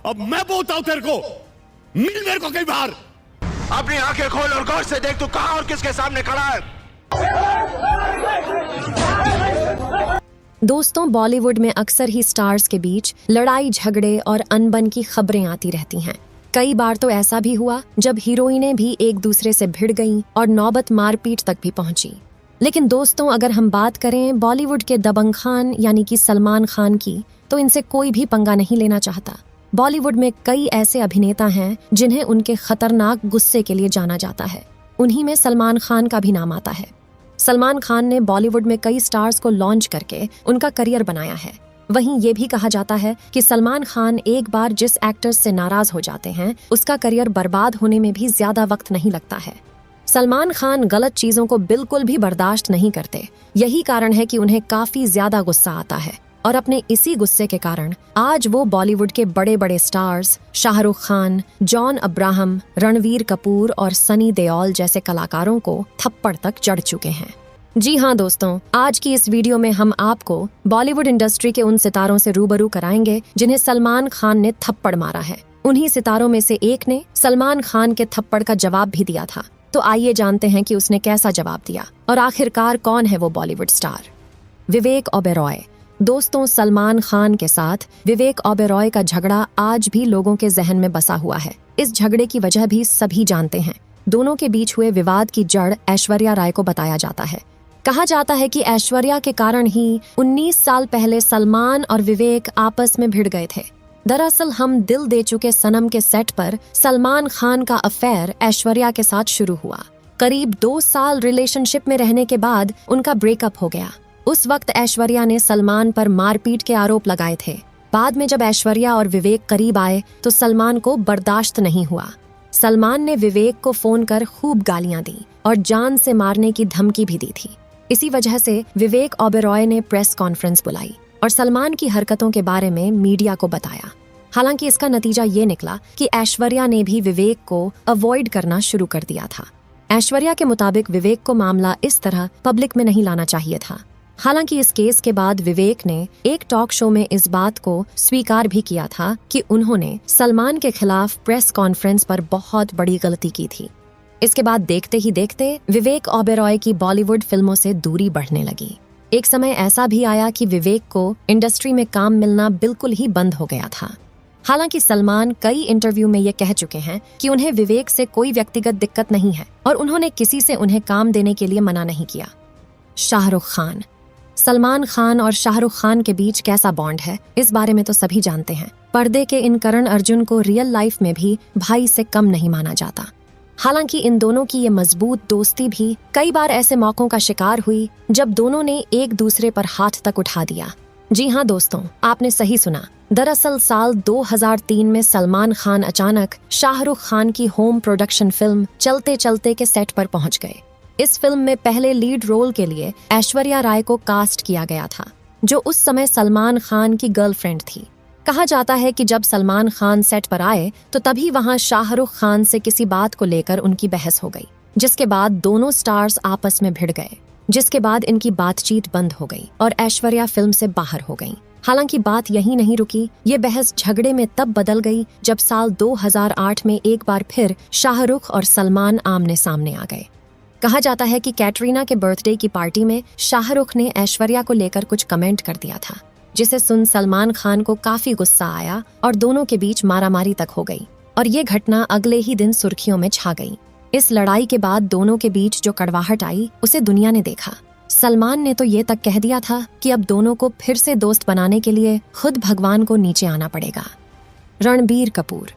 अब मैं बोलता हूं तेरे को, मिल मेरे को कई बार। अपनी आंखें खोल और गौर से देख तू कहां और किसके सामने खड़ा है। दोस्तों, बॉलीवुड में अक्सर ही स्टार्स के बीच लड़ाई झगड़े और अनबन की खबरें आती रहती हैं। कई बार तो ऐसा भी हुआ जब हीरोइनें भी एक दूसरे से भिड़ गईं और नौबत मारपीट तक भी पहुंची। लेकिन दोस्तों, अगर हम बात करें बॉलीवुड के दबंग खान यानी कि सलमान खान की, तो इनसे कोई भी पंगा नहीं लेना चाहता। बॉलीवुड में कई ऐसे अभिनेता हैं जिन्हें उनके खतरनाक गुस्से के लिए जाना जाता है। उन्हीं में सलमान खान का भी नाम आता है। सलमान खान ने बॉलीवुड में कई स्टार्स को लॉन्च करके उनका करियर बनाया है। वहीं ये भी कहा जाता है कि सलमान खान एक बार जिस एक्टर से नाराज हो जाते हैं, उसका करियर बर्बाद होने में भी ज्यादा वक्त नहीं लगता है। सलमान खान गलत चीजों को बिल्कुल भी बर्दाश्त नहीं करते। यही कारण है कि उन्हें काफी ज्यादा गुस्सा आता है और अपने इसी गुस्से के कारण आज वो बॉलीवुड के बड़े बड़े stars Shahrukh Khan, John Abraham, Ranveer Kapoor और सनी देओल जैसे कलाकारों को थप्पड़ तक चढ़ चुके हैं। जी हाँ दोस्तों, आज की इस वीडियो में हम आपको बॉलीवुड इंडस्ट्री के उन सितारों से रूबरू कराएंगे जिन्हें सलमान खान ने थप्पड़ मारा है। उन्हीं सितारों में से एक ने सलमान खान के थप्पड़ का जवाब भी दिया था। तो आइए जानते हैं कि उसने कैसा जवाब दिया और आखिरकार कौन है वो बॉलीवुड स्टार। विवेक ओबेरॉय। दोस्तों, सलमान खान के साथ विवेक ओबेरॉय का झगड़ा आज भी लोगों के जहन में बसा हुआ है। इस झगड़े की वजह भी सभी जानते हैं। दोनों के बीच हुए विवाद की जड़ ऐश्वर्या राय को बताया जाता है। कहा जाता है कि ऐश्वर्या के कारण ही 19 साल पहले सलमान और विवेक आपस में भिड़ गए थे। दरअसल हम दिल दे चुके सनम के सेट पर सलमान खान का अफेयर ऐश्वर्या के साथ शुरू हुआ। करीब 2 साल रिलेशनशिप में रहने के बाद उनका ब्रेकअप हो गया। उस वक्त ऐश्वर्या ने सलमान पर मारपीट के आरोप लगाए थे। बाद में जब ऐश्वर्या और विवेक करीब आए तो सलमान को बर्दाश्त नहीं हुआ। सलमान ने विवेक को फोन कर खूब गालियां दी और जान से मारने की धमकी भी दी थी। इसी वजह से विवेक ओबेरॉय ने प्रेस कॉन्फ्रेंस बुलाई और सलमान की हरकतों के बारे में मीडिया को बताया। हालांकि इसका नतीजा ये निकला कि ऐश्वर्या ने भी विवेक को अवॉइड करना शुरू कर दिया था। ऐश्वर्या के मुताबिक विवेक को मामला इस तरह पब्लिक में नहीं लाना चाहिए था। हालांकि इस केस के बाद विवेक ने एक टॉक शो में इस बात को स्वीकार भी किया था कि उन्होंने सलमान के खिलाफ प्रेस कॉन्फ्रेंस पर बहुत बड़ी गलती की थी। इसके बाद देखते ही देखते विवेक ओबेरॉय की बॉलीवुड फिल्मों से दूरी बढ़ने लगी। एक समय ऐसा भी आया कि विवेक को इंडस्ट्री में काम मिलना बिल्कुल ही बंद हो गया था। हालांकि सलमान कई इंटरव्यू में ये कह चुके हैं कि उन्हें विवेक से कोई व्यक्तिगत दिक्कत नहीं है और उन्होंने किसी से उन्हें काम देने के लिए मना नहीं किया। शाहरुख खान। सलमान खान और शाहरुख खान के बीच कैसा बॉन्ड है, इस बारे में तो सभी जानते हैं। पर्दे के इन करण अर्जुन को रियल लाइफ में भी भाई से कम नहीं माना जाता। हालांकि इन दोनों की ये मजबूत दोस्ती भी कई बार ऐसे मौकों का शिकार हुई जब दोनों ने एक दूसरे पर हाथ तक उठा दिया। जी हाँ दोस्तों, आपने सही सुना। दरअसल साल 2003 में सलमान खान अचानक शाहरुख खान की होम प्रोडक्शन फिल्म चलते चलते के सेट पर पहुंच गए। इस फिल्म में पहले लीड रोल के लिए ऐश्वर्या राय को कास्ट किया गया था, जो उस समय सलमान खान की गर्लफ्रेंड थी। कहा जाता है कि जब सलमान खान सेट पर आए तो तभी वहां शाहरुख खान से किसी बात को लेकर उनकी बहस हो गई, जिसके बाद दोनों स्टार्स आपस में भिड़ गए, जिसके बाद इनकी बातचीत बंद हो गई और ऐश्वर्या फिल्म से बाहर हो गई। हालांकि बात यहीं नहीं रुकी। ये बहस झगड़े में तब बदल गई जब साल 2008 में एक बार फिर शाहरुख और सलमान आमने सामने आ गए। कहा जाता है कि कैटरीना के बर्थडे की पार्टी में शाहरुख ने ऐश्वर्या को लेकर कुछ कमेंट कर दिया था, जिसे सुन सलमान खान को काफी गुस्सा आया और दोनों के बीच मारामारी तक हो गई और ये घटना अगले ही दिन सुर्खियों में छा गई। इस लड़ाई के बाद दोनों के बीच जो कड़वाहट आई उसे दुनिया ने देखा। सलमान ने तो ये तक कह दिया था कि अब दोनों को फिर से दोस्त बनाने के लिए खुद भगवान को नीचे आना पड़ेगा। रणबीर कपूर।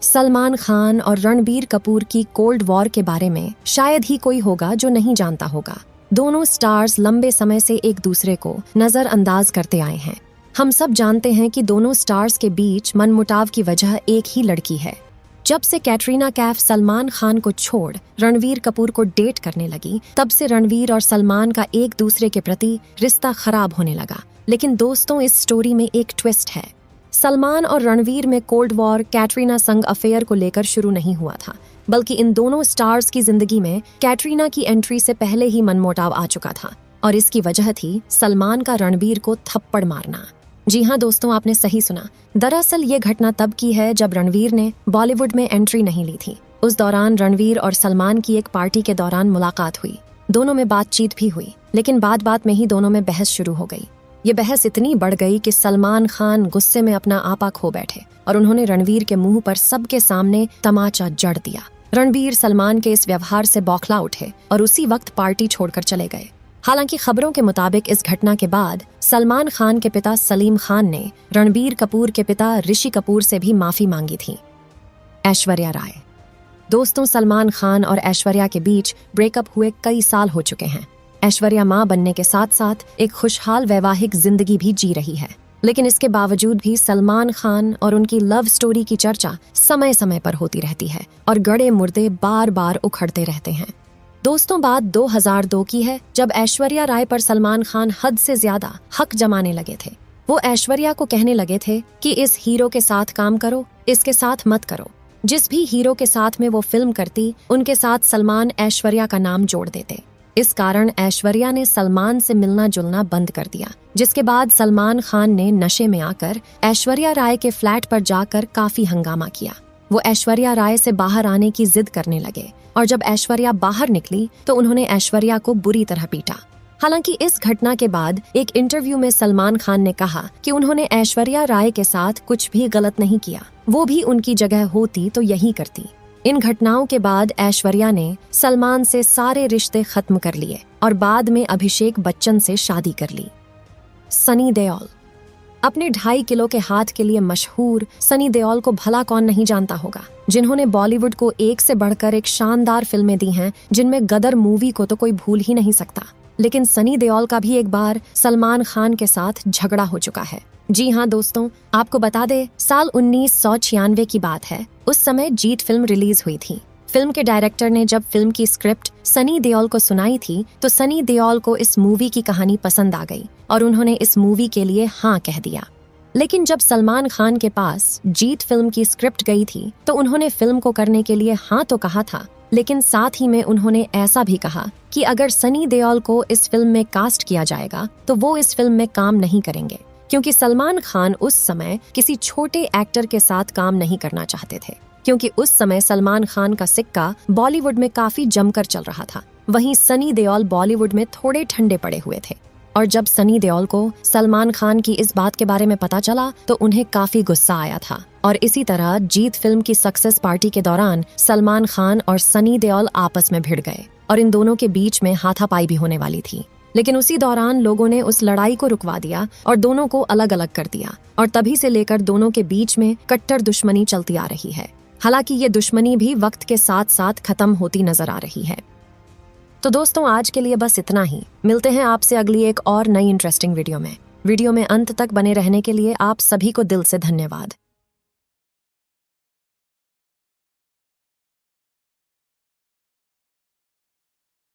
सलमान खान और रणबीर कपूर की कोल्ड वॉर के बारे में शायद ही कोई होगा जो नहीं जानता होगा। दोनों स्टार्स लंबे समय से एक दूसरे को नजरअंदाज करते आए हैं। हम सब जानते हैं कि दोनों स्टार्स के बीच मनमुटाव की वजह एक ही लड़की है। जब से कैटरीना कैफ सलमान खान को छोड़ रणवीर कपूर को डेट करने लगी, तब से रणवीर और सलमान का एक दूसरे के प्रति रिश्ता खराब होने लगा। लेकिन दोस्तों, इस स्टोरी में एक ट्विस्ट है। सलमान और रणवीर में कोल्ड वॉर कैटरीना संग अफेयर को लेकर शुरू नहीं हुआ था, बल्कि इन दोनों स्टार्स की जिंदगी में कैटरीना की एंट्री से पहले ही मनमुटाव आ चुका था और इसकी वजह थी सलमान का रणबीर को थप्पड़ मारना। जी हाँ दोस्तों, आपने सही सुना। दरअसल ये घटना तब की है जब रणवीर ने बॉलीवुड में एंट्री नहीं ली थी। उस दौरान रणवीर और सलमान की एक पार्टी के दौरान मुलाकात हुई। दोनों में बातचीत भी हुई, लेकिन बात में ही दोनों में बहस शुरू हो गई। ये बहस इतनी बढ़ गई कि सलमान खान गुस्से में अपना आपा खो बैठे और उन्होंने रणवीर के मुंह पर सबके सामने तमाचा जड़ दिया। रणवीर सलमान के इस व्यवहार से बौखला उठे और उसी वक्त पार्टी छोड़कर चले गए। हालांकि खबरों के मुताबिक इस घटना के बाद सलमान खान के पिता सलीम खान ने रणबीर कपूर के पिता ऋषि कपूर से भी माफी मांगी थी। ऐश्वर्या राय। दोस्तों, सलमान खान और ऐश्वर्या के बीच ब्रेकअप हुए कई साल हो चुके हैं। ऐश्वर्या मां बनने के साथ साथ एक खुशहाल वैवाहिक जिंदगी भी जी रही है, लेकिन इसके बावजूद भी सलमान खान और उनकी लव स्टोरी की चर्चा समय समय पर होती रहती है और गड़े मुर्दे बार बार उखड़ते रहते हैं। दोस्तों, बात 2002 की है, जब ऐश्वर्या राय पर सलमान खान हद से ज्यादा हक जमाने लगे थे। वो ऐश्वर्या को कहने लगे थे कि इस हीरो के साथ काम करो, इसके साथ मत करो। जिस भी हीरो के साथ में वो फिल्म करती, उनके साथ सलमान ऐश्वर्या का नाम जोड़ देते। इस कारण ऐश्वर्या ने सलमान से मिलना जुलना बंद कर दिया, जिसके बाद सलमान खान ने नशे में आकर ऐश्वर्या राय के फ्लैट पर जाकर काफी हंगामा किया। वो ऐश्वर्या राय से बाहर आने की जिद करने लगे और जब ऐश्वर्या बाहर निकली तो उन्होंने ऐश्वर्या को बुरी तरह पीटा। हालांकि इस घटना के बाद एक इंटरव्यू में सलमान खान ने कहा कि उन्होंने ऐश्वर्या राय के साथ कुछ भी गलत नहीं किया, वो भी उनकी जगह होती तो यही करती। इन घटनाओं के बाद ऐश्वर्या ने सलमान से सारे रिश्ते खत्म कर लिए और बाद में अभिषेक बच्चन से शादी कर ली। सनी देओल। अपने 2.5 किलो के हाथ के लिए मशहूर सनी देओल को भला कौन नहीं जानता होगा, जिन्होंने बॉलीवुड को एक से बढ़कर एक शानदार फिल्में दी हैं, जिनमें गदर मूवी को तो कोई भूल ही नहीं सकता। लेकिन सनी देओल का भी एक बार सलमान खान के साथ झगड़ा हो चुका है। जी हाँ दोस्तों, आपको बता दे, साल 1996 की बात है। उस समय जीत फिल्म रिलीज हुई थी। फिल्म के डायरेक्टर ने जब फिल्म की स्क्रिप्ट सनी देओल को सुनाई थी तो सनी देओल को इस मूवी की कहानी पसंद आ गई और उन्होंने इस मूवी के लिए हाँ कह दिया। लेकिन जब सलमान खान के पास जीत फिल्म की स्क्रिप्ट गई थी तो उन्होंने फिल्म को करने के लिए हाँ तो कहा था, लेकिन साथ ही में उन्होंने ऐसा भी कहा कि अगर सनी देओल को इस फिल्म में कास्ट किया जाएगा तो वो इस फिल्म में काम नहीं करेंगे, क्योंकि सलमान खान उस समय किसी छोटे एक्टर के साथ काम नहीं करना चाहते थे, क्योंकि उस समय सलमान खान का सिक्का बॉलीवुड में काफी जमकर चल रहा था। वहीं सनी देओल बॉलीवुड में थोड़े ठंडे पड़े हुए थे और जब सनी देओल को सलमान खान की इस बात के बारे में पता चला तो उन्हें काफी गुस्सा आया था और इसी तरह जीत फिल्म की सक्सेस पार्टी के दौरान सलमान खान और सनी देओल आपस में भिड़ गए और इन दोनों के बीच में हाथापाई भी होने वाली थी। लेकिन उसी दौरान लोगों ने उस लड़ाई को रुकवा दिया और दोनों को अलग अलग कर दिया और तभी से लेकर दोनों के बीच में कट्टर दुश्मनी चलती आ रही है। हालांकि ये दुश्मनी भी वक्त के साथ साथ खत्म होती नजर आ रही है। तो दोस्तों, आज के लिए बस इतना ही। मिलते हैं आपसे अगली एक और नई इंटरेस्टिंग वीडियो में। वीडियो में अंत तक बने रहने के लिए आप सभी को दिल से धन्यवाद।